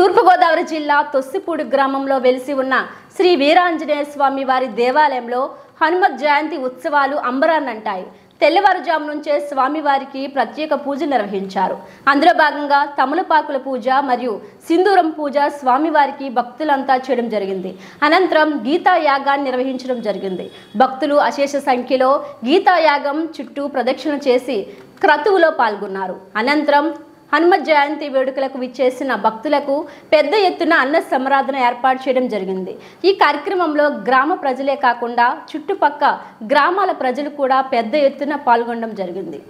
తూర్పుగోదావరి జిల్లా తొస్సిపూడి గ్రామంలో వెలిసి ఉన్న శ్రీ వీరాంజనేయ స్వామి వారి దేవాలయంలో హనుమత్ జయంతి ఉత్సవాలు అంబరాన్నంటాయి. తెల్లవారుజాము నుంచే స్వామివారికి ప్రత్యేక పూజ నిర్వహించారు. అందులో భాగంగా తమలపాకుల పూజ మరియు సింధూరం పూజ స్వామివారికి భక్తులంతా చేయడం జరిగింది. అనంతరం గీతాయాగాన్ని నిర్వహించడం జరిగింది. భక్తులు అశేష సంఖ్యలో గీతాయాగం చుట్టూ ప్రదక్షిణ చేసి క్రతువులో పాల్గొన్నారు. అనంతరం హనుమత్ జయంతి వేడుకలకు విచ్చేసిన భక్తులకు పెద్ద ఎత్తున అన్న సమారాధన ఏర్పాటు చేయడం జరిగింది. ఈ కార్యక్రమంలో గ్రామ ప్రజలే కాకుండా చుట్టుపక్క గ్రామాల ప్రజలు కూడా పెద్ద ఎత్తున పాల్గొనడం జరిగింది.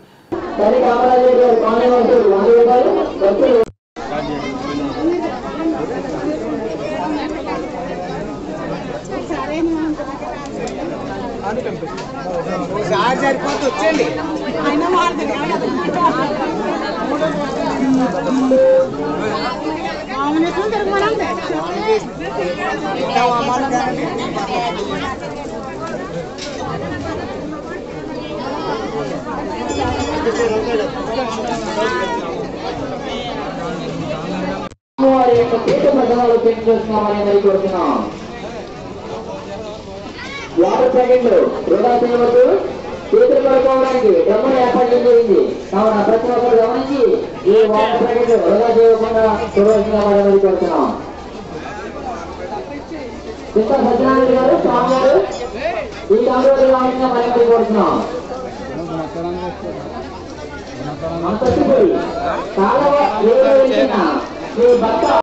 వాటర్ ప్యాకెట్లు వృధా చేయవద్దు. చేతులు కడుక్కోవడానికి డ్రమ్ములు ఏర్పాటు జరిగింది. కావున ప్రతి ఒక్కరు గమనించి ఈ వాటర్ ప్యాకెట్లు వృధా చేయకుండా చూడవలసిన వారిని కోరుతున్నాం. ఇంకా సత్యనారాయణ గారు స్వామి గారు ఈ కాంగ్రెస్ కావాల్సిన వారిని కోరుతున్నాం. అంత చాలా